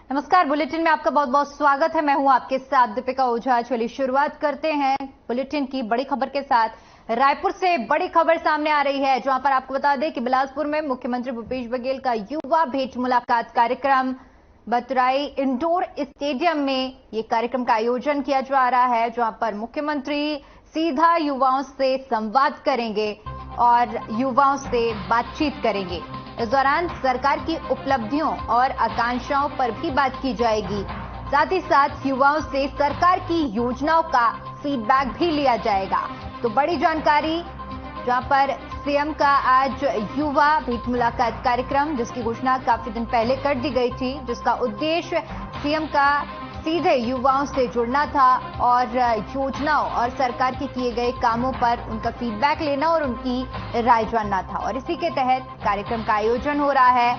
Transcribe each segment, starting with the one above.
नमस्कार। बुलेटिन में आपका बहुत बहुत स्वागत है। मैं हूं आपके साथ दीपिका ओझा। चलिए शुरुआत करते हैं बुलेटिन की बड़ी खबर के साथ। रायपुर से बड़ी खबर सामने आ रही है, जहां पर आपको बता दें कि बिलासपुर में मुख्यमंत्री भूपेश बघेल का युवा भेंट मुलाकात कार्यक्रम बतराई इंडोर स्टेडियम में ये कार्यक्रम का आयोजन किया जा रहा है, जहां पर मुख्यमंत्री सीधा युवाओं से संवाद करेंगे और युवाओं से बातचीत करेंगे। इस दौरान सरकार की उपलब्धियों और आकांक्षाओं पर भी बात की जाएगी। साथ ही साथ युवाओं से सरकार की योजनाओं का फीडबैक भी लिया जाएगा। तो बड़ी जानकारी, जहां पर सीएम का आज युवा भेंट मुलाकात कार्यक्रम, जिसकी घोषणा काफी दिन पहले कर दी गई थी, जिसका उद्देश्य सीएम का सीधे युवाओं से जुड़ना था और योजनाओं और सरकार के किए गए कामों पर उनका फीडबैक लेना और उनकी राय जानना था। और इसी के तहत कार्यक्रम का आयोजन हो रहा है।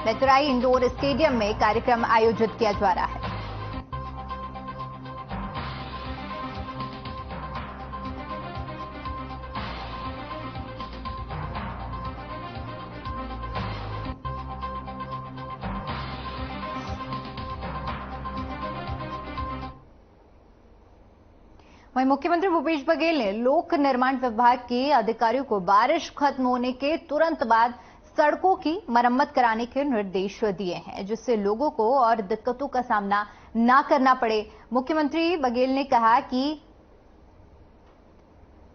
बतराई इंडोर स्टेडियम में कार्यक्रम आयोजित किया जा रहा है। वहीं मुख्यमंत्री भूपेश बघेल ने लोक निर्माण विभाग के अधिकारियों को बारिश खत्म होने के तुरंत बाद सड़कों की मरम्मत कराने के निर्देश दिए हैं, जिससे लोगों को और दिक्कतों का सामना न करना पड़े। मुख्यमंत्री बघेल ने कहा कि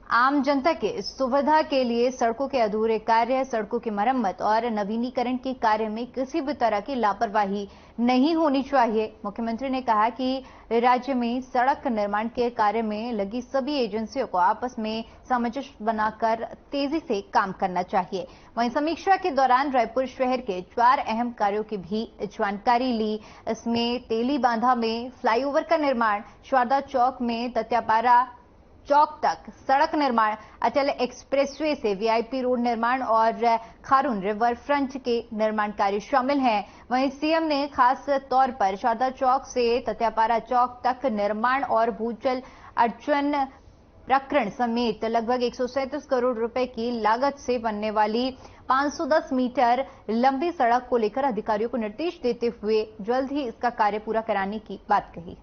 आम जनता के सुविधा के लिए सड़कों के अधूरे कार्य, सड़कों की मरम्मत और नवीनीकरण के कार्य में किसी भी तरह की लापरवाही नहीं होनी चाहिए। मुख्यमंत्री ने कहा कि राज्य में सड़क निर्माण के कार्य में लगी सभी एजेंसियों को आपस में सामंजस्य बनाकर तेजी से काम करना चाहिए। वहीं समीक्षा के दौरान रायपुर शहर के 4 अहम कार्यों की भी जानकारी ली। इसमें तेली बांधा में फ्लाईओवर का निर्माण, शारदा चौक में तत्यापारा चौक तक सड़क निर्माण, अटल एक्सप्रेसवे से वीआईपी रोड निर्माण और खारून रिवर फ्रंट के निर्माण कार्य शामिल हैं। वहीं सीएम ने खास तौर पर शारदा चौक से तत्यापारा चौक तक निर्माण और भूजल अर्जन प्रकरण समेत लगभग 137 करोड़ रुपए की लागत से बनने वाली 510 मीटर लंबी सड़क को लेकर अधिकारियों को निर्देश देते हुए जल्द ही इसका कार्य पूरा कराने की बात कही।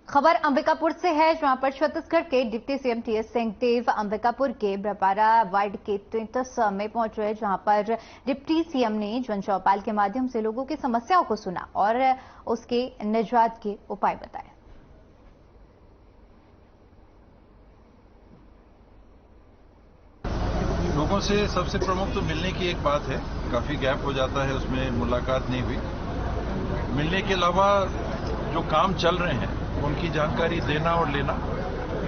खबर अंबिकापुर से है, जहां पर छत्तीसगढ़ के deputy CM TS Singhdeo Ambikapur के ब्रपारा वार्ड के 33 में पहुंचे, जहां पर डिप्टी सीएम ने जनचौपाल के माध्यम से लोगों की समस्याओं को सुना और उसके निजात के उपाय बताए। लोगों से सबसे प्रमुख तो मिलने की एक बात है, काफी गैप हो जाता है, उसमें मुलाकात नहीं हुई। मिलने के अलावा जो काम चल रहे हैं उनकी जानकारी देना और लेना,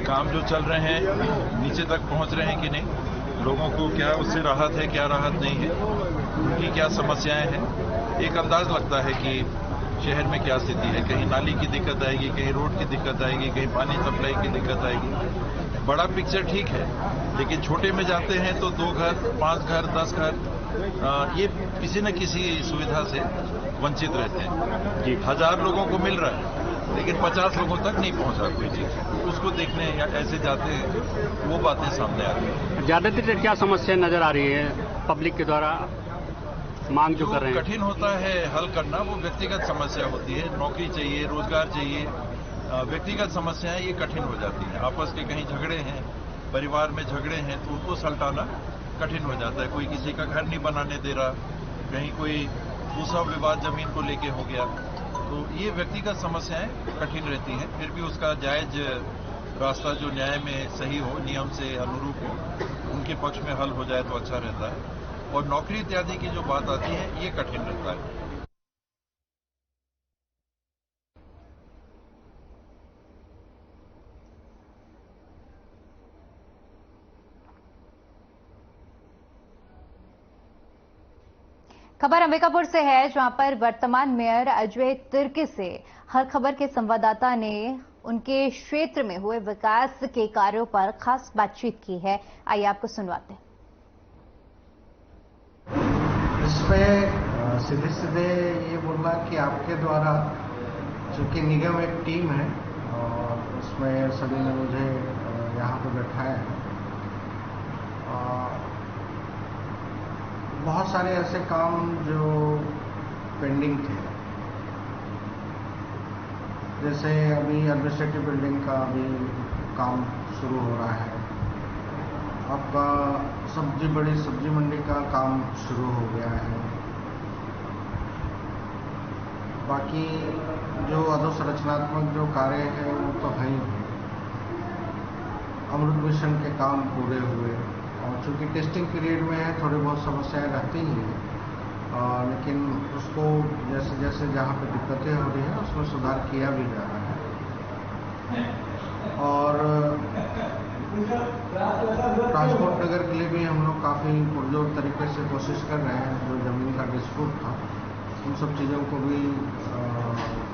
काम जो चल रहे हैं नीचे तक पहुंच रहे हैं कि नहीं, लोगों को क्या उससे राहत है, क्या राहत नहीं है, उनकी क्या समस्याएं हैं। एक अंदाज लगता है कि शहर में क्या स्थिति है। कहीं नाली की दिक्कत आएगी, कहीं रोड की दिक्कत आएगी, कहीं पानी सप्लाई की दिक्कत आएगी। बड़ा पिक्चर ठीक है, लेकिन छोटे में जाते हैं तो 2 घर, 5 घर, 10 घर, ये किसी न किसी सुविधा से वंचित रहते हैं। 1000 लोगों को मिल रहा है, लेकिन 50 लोगों तक नहीं पहुंचा कोई चीज। उसको देखने या ऐसे जाते हैं, वो बातें सामने आ रही हैं। ज्यादातर क्या समस्या नजर आ रही है पब्लिक के द्वारा मांग जो कर रहे हैं? कठिन होता है हल करना, वो व्यक्तिगत समस्या होती है। नौकरी चाहिए, रोजगार चाहिए, व्यक्तिगत समस्याएं ये कठिन हो जाती हैं। आपस के कहीं झगड़े हैं, परिवार में झगड़े हैं, तो उनको सलटाना कठिन हो जाता है। कोई किसी का घर नहीं बनाने दे रहा, कहीं कोई दूसरा विवाद जमीन को लेके हो गया, तो ये व्यक्तिगत समस्याएं कठिन रहती हैं। फिर भी उसका जायज रास्ता जो न्याय में सही हो, नियम से अनुरूप हो, उनके पक्ष में हल हो जाए तो अच्छा रहता है। और नौकरी इत्यादि की जो बात आती है, ये कठिन रहता है। खबर अंबिकापुर से है, जहां पर वर्तमान मेयर अजय तिर्की से हर खबर के संवाददाता ने उनके क्षेत्र में हुए विकास के कार्यों पर खास बातचीत की है। आइए आपको सुनवाते हैं। इसमें सीधे सीधे ये बोलना कि आपके द्वारा, चूंकि निगम एक टीम है और उसमें सभी ने मुझे यहाँ पे बैठाया है, बहुत सारे ऐसे काम जो पेंडिंग थे, जैसे अभी एडमिनिस्ट्रेटिव बिल्डिंग का अभी काम शुरू हो रहा है, आपका बड़ी सब्जी मंडी का काम शुरू हो गया है, बाकी जो अधोसंरचनात्मक जो कार्य है वो तो है ही। अमृत मिशन के काम पूरे हुए, और चूंकि टेस्टिंग पीरियड में है थोड़ी बहुत समस्याएं रहती ही हैं, लेकिन उसको जैसे जैसे जहाँ पे दिक्कतें हो रही हैं उसमें सुधार किया भी जा रहा है। और ट्रांसपोर्ट नगर के लिए भी हम लोग काफ़ी पुरजोर तरीके से कोशिश कर रहे हैं। जो ज़मीन का डिस्प्यूट था उन सब चीज़ों को भी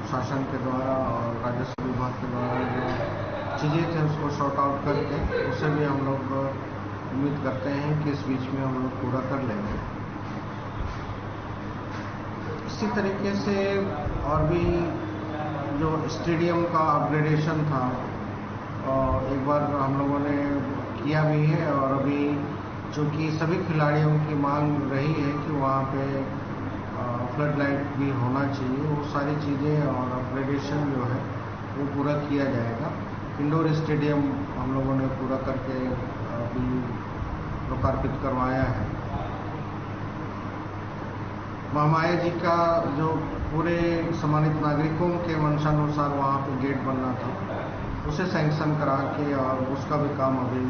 शासन के द्वारा और राजस्व विभाग के द्वारा जो चीज़ें थे उसको सॉर्ट आउट करके उसे भी हम लोग उम्मीद करते हैं कि इस बीच में हम लोग पूरा कर लेंगे। इसी तरीके से और भी जो स्टेडियम का अपग्रेडेशन था, एक बार हम लोगों ने किया भी है, और अभी चूँकि सभी खिलाड़ियों की मांग रही है कि वहाँ पे फ्लड लाइट भी होना चाहिए, वो सारी चीज़ें और अपग्रेडेशन जो है वो पूरा किया जाएगा। इंडोर स्टेडियम हम लोगों ने पूरा करके अभी लोकार्पित करवाया है। महामाया जी का जो पूरे सम्मानित नागरिकों के मंशानुसार वहाँ पे गेट बनना था, उसे सैंक्शन करा के और उसका भी काम अभी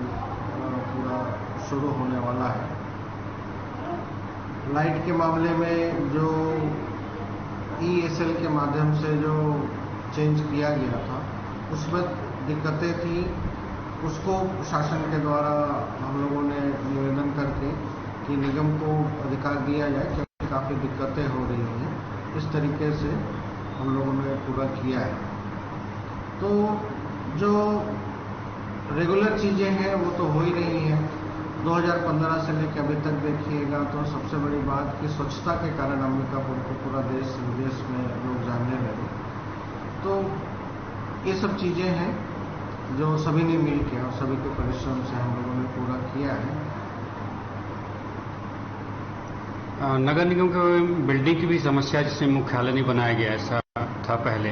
पूरा शुरू होने वाला है। लाइट के मामले में जो ESL के माध्यम से जो चेंज किया गया था उसमें दिक्कतें थी, उसको शासन के द्वारा हम लोगों ने निवेदन करके कि निगम को अधिकार दिया जाए, क्योंकि काफ़ी दिक्कतें हो रही हैं। इस तरीके से हम लोगों ने पूरा किया है। तो जो रेगुलर चीज़ें हैं वो तो हो ही रही हैं। 2015 से लेकर अभी तक देखिएगा तो सबसे बड़ी बात कि स्वच्छता के कारण अंबिकापुर को पूरा देश विदेश में लोग जानने लगे। तो ये सब चीज़ें हैं जो सभी ने मिल के और सभी के परिश्रम से हम लोगों ने पूरा किया है। नगर निगम के बिल्डिंग की भी समस्या, जिसमें मुख्यालय नहीं बनाया गया, ऐसा था पहले।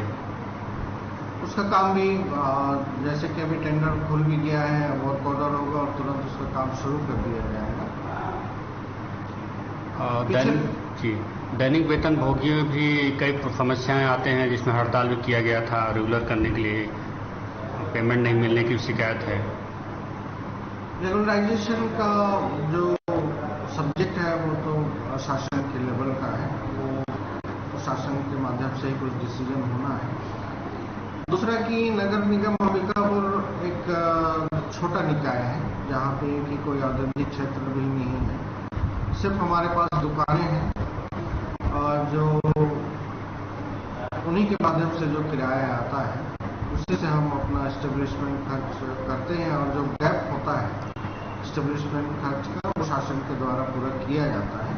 उसका काम भी जैसे कि अभी टेंडर खुल भी गया है, वर्क ऑर्डर होगा और तुरंत उसका काम शुरू कर दिया जाएगा। दैनिक वेतन भोगियों में भी कई समस्याएं आते हैं, जिसमें हड़ताल भी किया गया था रेगुलर करने के लिए, पेमेंट नहीं मिलने की शिकायत है। रेगुलराइजेशन का जो सब्जेक्ट है वो तो शासन के लेवल का है, वो शासन के माध्यम से ही कुछ डिसीजन होना है। दूसरा कि नगर निगम अंबिकापुर एक छोटा निकाय है, जहाँ पे कि कोई औद्योगिक क्षेत्र भी नहीं है, सिर्फ हमारे पास दुकानें हैं और जो उन्हीं के माध्यम से जो किराया आता है उसी से हम अपना एस्टेब्लिशमेंट खर्च करते हैं, और जो गैप होता है एस्टेब्लिशमेंट खर्च का वो शासन के द्वारा पूरा किया जाता है।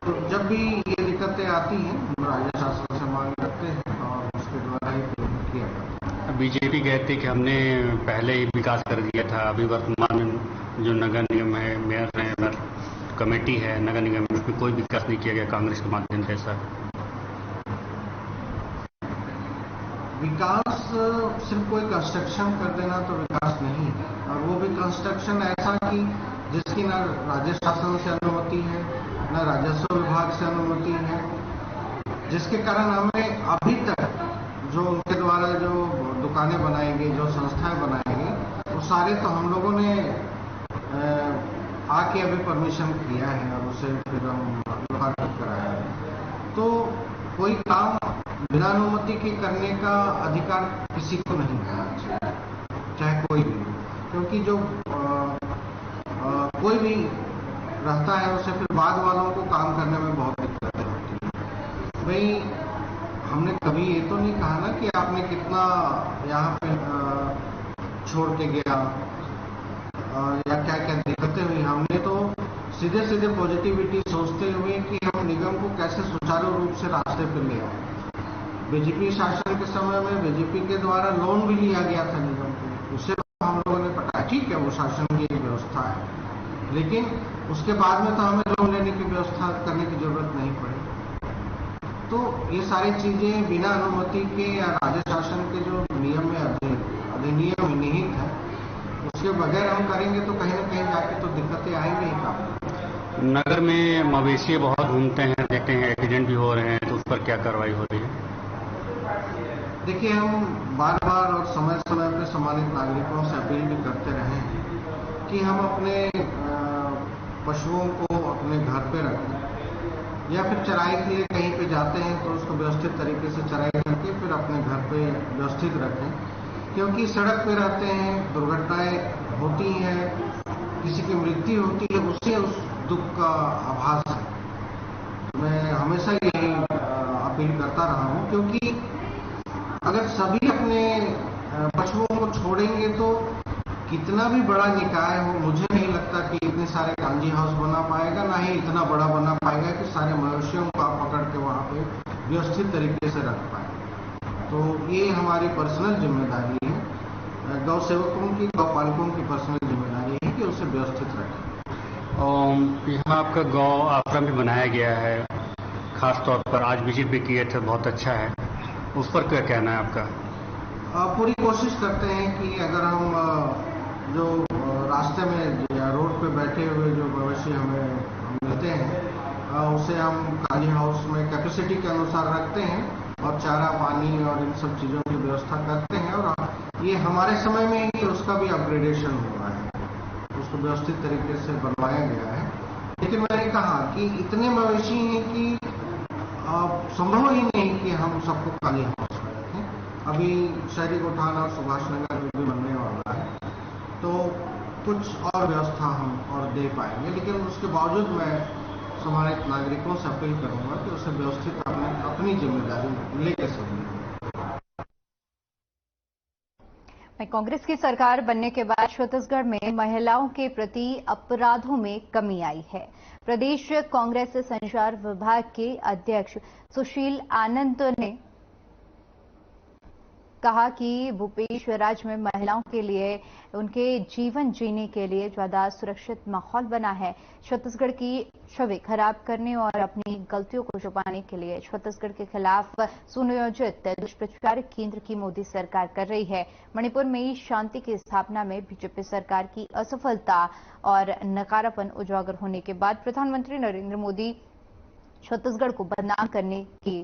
तो जब भी ये दिक्कतें आती हैं हम राज्य शासन से मांग करते हैं और उसके द्वारा ही किया जाता है। बीजेपी कहती है कि हमने पहले ही विकास कर दिया था, अभी वर्तमान में जो नगर निगम है, मेयर है, कमेटी है नगर निगम में, उसमें कोई विकास नहीं किया गया कांग्रेस के माध्यम से। ऐसा विकास सिर्फ कोई कंस्ट्रक्शन कर देना तो विकास नहीं है, और वो भी कंस्ट्रक्शन ऐसा कि जिसकी न राज्य शासन से अनुमति है न राजस्व विभाग से अनुमति है, जिसके कारण हमें अभी तक जो उनके द्वारा जो दुकानें बनाई गई, जो संस्थाएं बनाई गई, वो सारे तो हम लोगों ने आके अभी परमिशन किया है और उसे फिर हम लोकार्पित कराया है। तो कोई काम बिना अनुमति के करने का अधिकार किसी को नहीं है, चाहे कोई भी, क्योंकि जो कोई भी रहता है उसे फिर बाद वालों को काम करने में बहुत दिक्कत भाई हमने कभी ये तो नहीं कहा ना कि आपने कितना यहाँ पे छोड़ के गया या क्या क्या दिक्कतें हुई। हमने तो सीधे सीधे पॉजिटिविटी सोचते हुए कि हम निगम को कैसे सुचारू रूप से रास्ते पर ले आए। बीजेपी शासन के समय में बीजेपी के द्वारा लोन भी लिया गया था निगम को, उससे हम लोगों ने पटाया। ठीक है, वो शासन की एक व्यवस्था है, लेकिन उसके बाद में तो हमें लोन लेने की व्यवस्था करने की जरूरत नहीं पड़ी। तो ये सारी चीजें बिना अनुमति के या राज्य शासन के जो नियम में अधिनियम निहित है, उसके बगैर हम करेंगे तो कहीं ना कहीं जाके तो दिक्कतें आएंगी ही। काम नगर में मवेशी बहुत घूमते हैं, देखते हैं एक्सीडेंट भी हो रहे हैं, तो उस पर क्या कार्रवाई हो रही है? देखिए, हम बार बार और समय समय पर सम्मानित नागरिकों से अपील भी करते रहे हैं कि हम अपने पशुओं को अपने घर पे रखें, या फिर चराई के लिए कहीं पे जाते हैं तो उसको व्यवस्थित तरीके से चराई करके फिर अपने घर पे व्यवस्थित रखें। क्योंकि सड़क पे रहते हैं, दुर्घटनाएं होती हैं, किसी की मृत्यु होती है, उससे उस दुख का आभास है। मैं हमेशा यही अपील करता रहा हूं, क्योंकि अगर सभी अपने पशुओं को छोड़ेंगे तो कितना भी बड़ा निकाय हो, मुझे नहीं लगता कि इतने सारे कांजी हाउस बना पाएगा, ना ही इतना बड़ा बना पाएगा कि सारे मवेशियों को आप पकड़ के वहां पे व्यवस्थित तरीके से रख पाए। तो ये हमारी पर्सनल जिम्मेदारी है, गौ सेवकों की, गौपालकों की पर्सनल जिम्मेदारी है कि उसे व्यवस्थित रखें। यहाँ आपका गौ आश्रम भी बनाया गया है, खास तौर पर आज विजिट भी किए थे, बहुत अच्छा है, उस पर क्या कहना है आपका? पूरी कोशिश करते हैं कि अगर हम जो रास्ते में या रोड पे बैठे हुए जो मवेशी हमें मिलते हैं, उसे हम काली हाउस में कैपेसिटी के अनुसार रखते हैं और चारा पानी और इन सब चीज़ों की व्यवस्था करते हैं। और ये हमारे समय में ही उसका भी अपग्रेडेशन हुआ है, उसको व्यवस्थित तरीके से बनवाया गया है। लेकिन मैंने कहा कि इतने मवेशी हैं कि संभव ही नहीं कि हम सबको काली हाउस में रखें। अभी शहरी गोठान और सुभाष नगर में भी बनने वाला है, तो कुछ और व्यवस्था हम और दे पाएंगे। लेकिन उसके बावजूद मैं सम्मानित नागरिकों से अपील करूंगा कि उसे व्यवस्थित अपनी जिम्मेदारी लेके चलें। कांग्रेस की सरकार बनने के बाद छत्तीसगढ़ में महिलाओं के प्रति अपराधों में कमी आई है। प्रदेश कांग्रेस संचार विभाग के अध्यक्ष सुशील आनंद ने कहा कि भूपेश राज में महिलाओं के लिए उनके जीवन जीने के लिए ज्यादा सुरक्षित माहौल बना है। छत्तीसगढ़ की छवि खराब करने और अपनी गलतियों को छुपाने के लिए छत्तीसगढ़ के खिलाफ सुनियोजित दुष्प्रचार केंद्र की मोदी सरकार कर रही है। मणिपुर में शांति की स्थापना में बीजेपी सरकार की असफलता और नकारापन उजागर होने के बाद प्रधानमंत्री नरेंद्र मोदी छत्तीसगढ़ को बदनाम करने की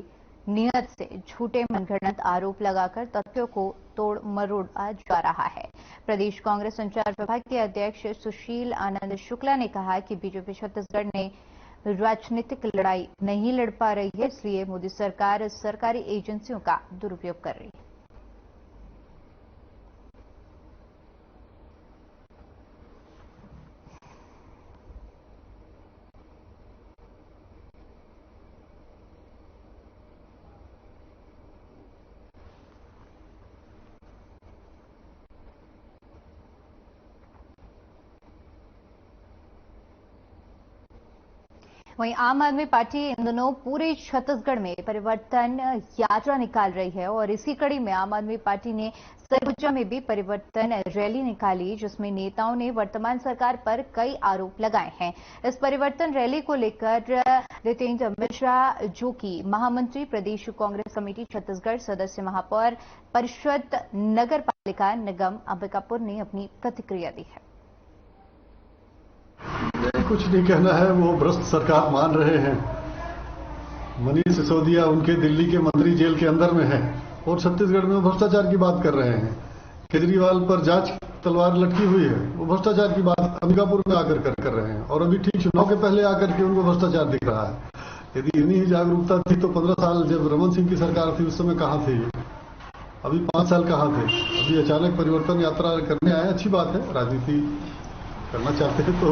नियत से झूठे मनगढ़ंत आरोप लगाकर तथ्यों को तोड़ मरोड़ा जा रहा है। प्रदेश कांग्रेस संचार विभाग के अध्यक्ष सुशील आनंद शुक्ला ने कहा कि बीजेपी छत्तीसगढ़ ने राजनीतिक लड़ाई नहीं लड़ पा रही है, इसलिए मोदी सरकार सरकारी एजेंसियों का दुरुपयोग कर रही है। वहीं आम आदमी पार्टी इन दिनों पूरे छत्तीसगढ़ में परिवर्तन यात्रा निकाल रही है और इसी कड़ी में आम आदमी पार्टी ने सरगुजा में भी परिवर्तन रैली निकाली, जिसमें नेताओं ने वर्तमान सरकार पर कई आरोप लगाए हैं। इस परिवर्तन रैली को लेकर जितेंद्र मिश्रा, जो कि महामंत्री प्रदेश कांग्रेस कमेटी छत्तीसगढ़, सदस्य महापौर परिषद नगर पालिका निगम अंबिकापुर ने अपनी प्रतिक्रिया दी है। कुछ नहीं कहना है, वो भ्रष्ट सरकार मान रहे हैं। मनीष सिसोदिया उनके दिल्ली के मंत्री जेल के अंदर में है और छत्तीसगढ़ में वो भ्रष्टाचार की बात कर रहे हैं। केजरीवाल पर जांच तलवार लटकी हुई है, वो भ्रष्टाचार की बात अंबिकापुर में आकर कर रहे हैं और अभी ठीक चुनाव के पहले आकर के उनको भ्रष्टाचार दिख रहा है। यदि इतनी ही जागरूकता थी तो 15 साल जब रमन सिंह की सरकार थी उस समय कहाँ थे ये? अभी 5 साल कहाँ थे? अभी अचानक परिवर्तन यात्रा करने आए, अच्छी बात है, राजनीति करना चाहते हैं तो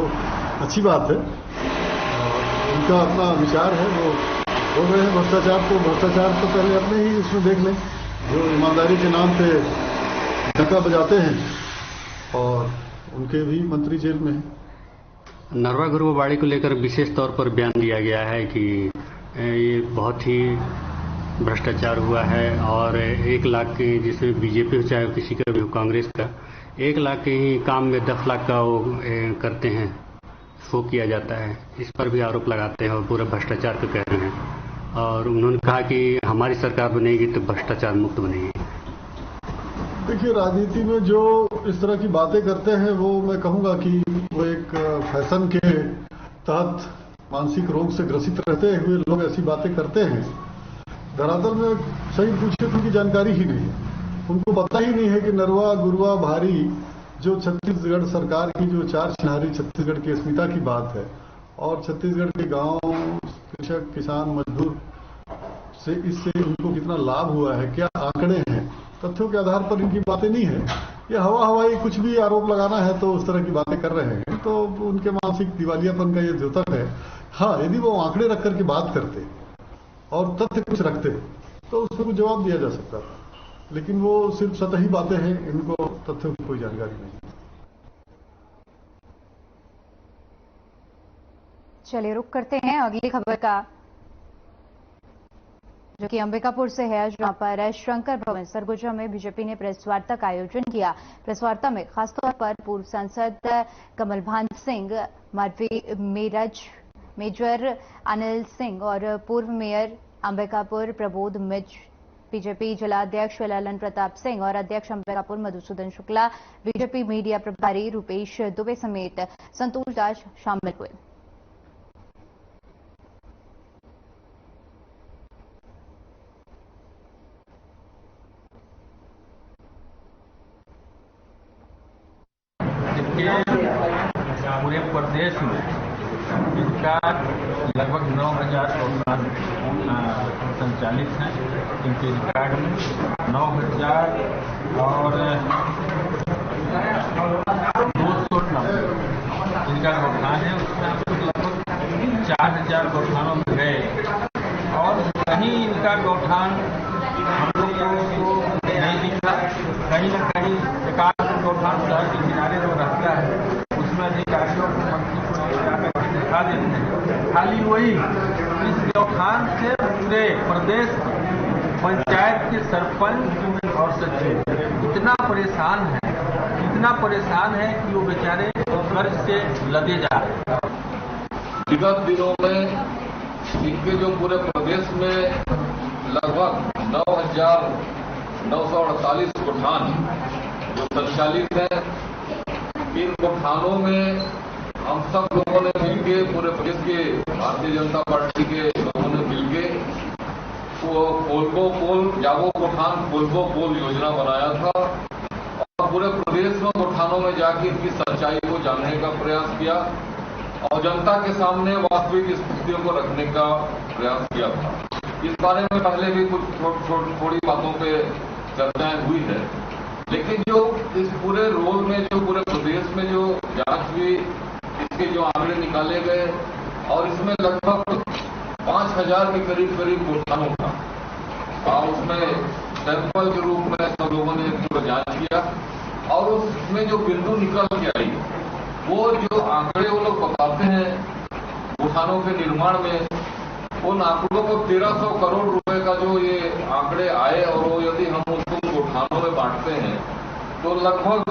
अच्छी बात है। और उनका अपना विचार है, वो बोल रहे हैं भ्रष्टाचार, तो भ्रष्टाचार तो पहले अपने ही इसमें देख लें, जो ईमानदारी के नाम पे डंका बजाते हैं और उनके भी मंत्री जेल में हैं। नरवा गुरुवाबाड़ी को लेकर विशेष तौर पर बयान दिया गया है कि ये बहुत ही भ्रष्टाचार हुआ है और 1 लाख के, जिसमें बीजेपी हो चाहे किसी का भी हो, कांग्रेस का, 1 लाख के ही काम में 10 लाख का वो करते हैं, शो किया जाता है। इस पर भी आरोप लगाते हैं और पूरा भ्रष्टाचार को कह रहे हैं। और उन्होंने कहा कि हमारी सरकार बनेगी तो भ्रष्टाचार मुक्त बनेगी। देखिए, राजनीति में जो इस तरह की बातें करते हैं वो मैं कहूंगा कि वो एक फैशन के तहत मानसिक रोग से ग्रसित रहते हुए लोग ऐसी बातें करते हैं। धरातल में सही पूछे तो उनकी जानकारी ही नहीं है, उनको पता ही नहीं है कि नरवा गुरुआ भारी जो छत्तीसगढ़ सरकार की जो 4 चिन्हारी छत्तीसगढ़ की अस्मिता की बात है और छत्तीसगढ़ के गांव कृषक किसान मजदूर से इससे उनको कितना लाभ हुआ है, क्या आंकड़े हैं, तथ्यों के आधार पर इनकी बातें नहीं है। ये हवाई कुछ भी आरोप लगाना है तो उस तरह की बातें कर रहे हैं, तो उनके मानसिक दिवालियापन का ये द्योतक है। हाँ, यदि वो आंकड़े रख करके बात करते और तथ्य कुछ रखते तो उस पर कुछ जवाब दिया जा सकता था, लेकिन वो सिर्फ सतही बातें हैं, इनको तथ्यों की कोई जानकारी नहीं। चलिए रुक करते हैं अगली खबर का, जो कि अंबिकापुर से है, जहां पर शंकर भवन सरगुजा में बीजेपी ने प्रेस वार्ता का आयोजन किया। प्रेस वार्ता में खासतौर पर पूर्व सांसद कमलभान सिंह, माधवी मेजर अनिल सिंह और पूर्व मेयर अंबिकापुर प्रबोध मिज, बीजेपी जिलाध्यक्ष ललन प्रताप सिंह और अध्यक्ष अंबिकापुर मधुसूदन शुक्ला, बीजेपी मीडिया प्रभारी रूपेश दुबे समेत संतोष दास शामिल हुए। पूरे प्रदेश में इनका लगभग 9,000 प्रोग्राम संचालित हैं। इनके रिकॉर्ड में 9,000 और 200 इनका गौठान है, उसमें लगभग 4,000 गौठानों में गए और कहीं इनका गौठान हम लोग को नहीं दिखा। कहीं न कहीं एकाध गौठान शहर के किनारे जो रहता है उसमें अधिकारियों को, मंत्री को जाकर दिखा देते हैं। खाली वही इस गौठान से पूरे प्रदेश पंचायत के सरपंच और सचिव इतना परेशान है कि वो बेचारे कर्ज से लदे जा रहे हैं। विगत दिनों में इनके जो पूरे प्रदेश में लगभग 9,948 गौठान जो संचालित है, इन गौठानों में हम सब लोगों ने मिलके, पूरे प्रदेश के भारतीय जनता पार्टी के लोगों ने मिलके वो पोल्को पोल, जागो गौठान पोल्को पोल योजना बनाया था और पूरे प्रदेश में गौठानों में जाके इनकी सच्चाई को जानने का प्रयास किया और जनता के सामने वास्तविक स्थितियों को रखने का प्रयास किया था। इस बारे में पहले भी कुछ थोड़ी बातों पे चर्चाएं हुई है, लेकिन जो इस पूरे रोल में, जो पूरे प्रदेश में जो जांच हुई, इसके जो आंकड़े निकाले गए और इसमें लगभग 5,000 के करीब गौठानों का और उसमें सैंपल के रूप में सब लोगों ने पूरा जांच किया और उसमें जो बिंदु निकल के आई, वो जो आंकड़े वो लोग बताते हैं गौठानों के निर्माण में, उन आंकड़ों को 1,300 करोड़ रुपए का जो ये आंकड़े आए और वो यदि हम उसको गौठानों में बांटते हैं तो लगभग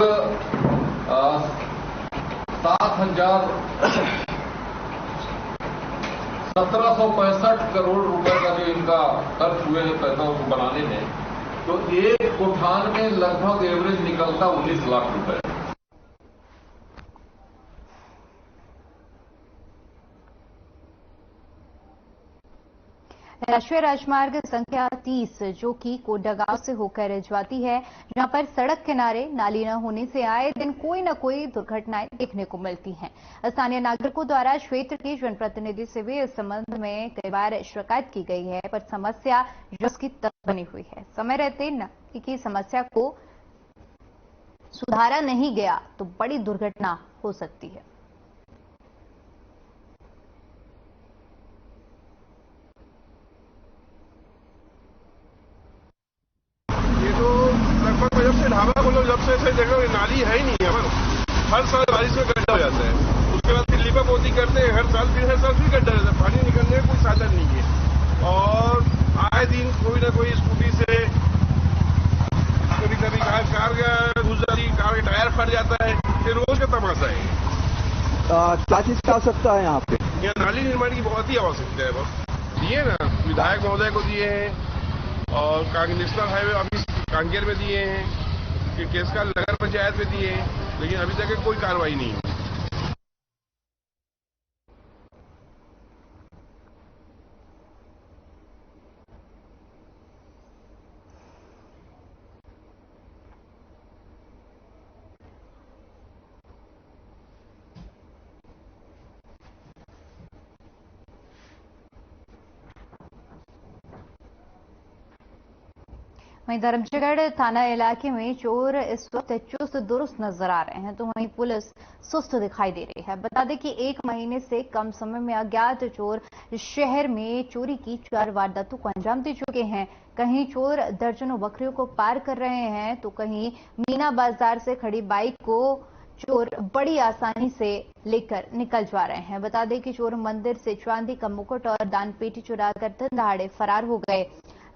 1765 करोड़ रुपए का जो इनका खर्च हुए हैं पैसा उसको बनाने में, तो एक गौठान में लगभग एवरेज निकलता 19 लाख रुपए। राष्ट्रीय राजमार्ग संख्या 30 जो कि कोंडागांव से होकर जाती है, जहां पर सड़क किनारे नाली न होने से आए दिन कोई न कोई दुर्घटनाएं देखने को मिलती हैं। स्थानीय नागरिकों द्वारा क्षेत्र के जनप्रतिनिधि से भी इस संबंध में कई बार शिकायत की गई है, पर समस्या रस की तक बनी हुई है। समय रहते नाली की समस्या को सुधारा नहीं गया तो बड़ी दुर्घटना हो सकती है। सारी जगह नाली है ही नहीं है। हर साल बारिश में गड्ढा हो जाता है, उसके बाद फिर लिपा पोती करते हैं, हर साल फिर गड्ढा रहता है। पानी निकलने का कोई साधन नहीं है और आए दिन कोई ना कोई स्कूटी से कभी कार घुस जाती, कार का टायर फट जाता है। ये रोज का तमाशा है। क्या चीज की आवश्यकता है यहाँ पे? यहाँ नाली निर्माण की बहुत ही आवश्यकता है। बस दिए ना, विधायक महोदय को दिए हैं और नेशनल हाईवे ऑफिस कांकेर में दिए हैं, केसकाल नगर पंचायत में दिए हैं, लेकिन अभी तक कोई कार्रवाई नहीं हुई। वहीं धर्मजयगढ़ थाना इलाके में चोर इस वक्त चुस्त दुरुस्त नजर आ रहे हैं, तो वहीं पुलिस सुस्त दिखाई दे रही है। बता दें कि 1 महीने से कम समय में अज्ञात चोर शहर में चोरी की 4 वारदातों को अंजाम दे चुके हैं। कहीं चोर दर्जनों बकरियों को पार कर रहे हैं, तो कहीं मीना बाजार से खड़ी बाइक को चोर बड़ी आसानी से लेकर निकल जा रहे हैं। बता दें कि चोर मंदिर से चांदी का मुकुट और दान पेटी चुराकर दिन दहाड़े फरार हो गए।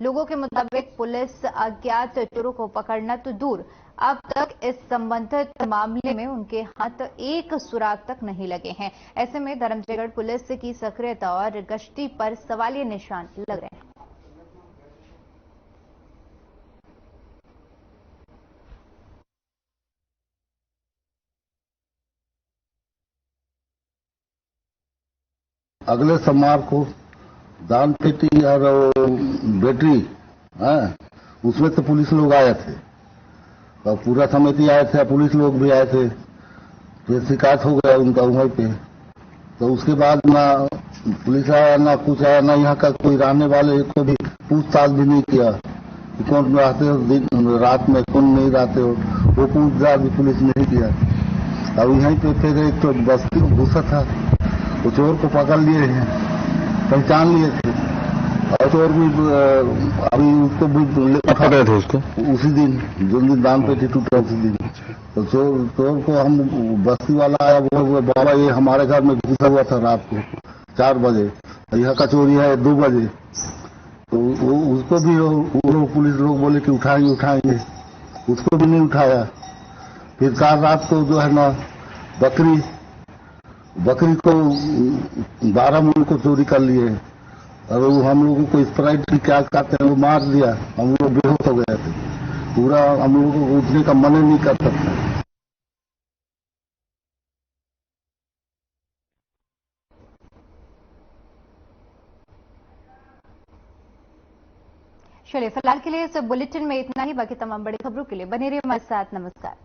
लोगों के मुताबिक पुलिस अज्ञात चोरों को पकड़ना तो दूर, अब तक इस संबंधित मामले में उनके हाथ एक सुराग तक नहीं लगे हैं। ऐसे में धर्मजयगढ़ पुलिस की सक्रियता और गश्ती पर सवालिया निशान लग रहे हैं। अगले सोमवार को दान पेटी और बैटरी उसमें तो पुलिस लोग आए थे और पूरा समिति आए थे, पुलिस लोग भी आए थे। तो शिकायत हो गया उनका वहीं पे। तो उसके बाद ना पुलिस आया ना कुछ आया, ना यहाँ का कोई रहने वाले को भी पूछताछ भी नहीं किया कि कौन रहते हो दिन रात में, कौन नहीं रहते हो, वो पूछताछ भी पुलिस नहीं किया। अब यहीं पे फिर एक तो बस्ती घुसा था, वो चोर को पकड़ लिए हैं, पहचान लिए थे और चोर भी अभी उसको भी पकड़े थे उसको उसी दिन जो दिन दान पेटी टूटा उसी दिन। तो चोर को हम बस्ती वाला आया, वो बाबा ये हमारे घर में घुसा हुआ था रात को 4 बजे, यहाँ का चोरी है 2 बजे। तो उसको भी वो पुलिस लोग बोले कि उठाएंगे, उसको भी नहीं उठाया। फिर कल रात को जो है ना बकरी को 12 मूल को चोरी कर लिए और वो हम लोगों को स्प्राइट की क्या कहते हैं वो मार दिया। हम लोग बेहोश हो गए थे, पूरा हम लोगों को उठने का मन नहीं कर सकता। चलिए फिलहाल के लिए इस बुलेटिन में इतना ही। बाकी तमाम बड़ी खबरों के लिए बने रहिए हमारे साथ। नमस्कार।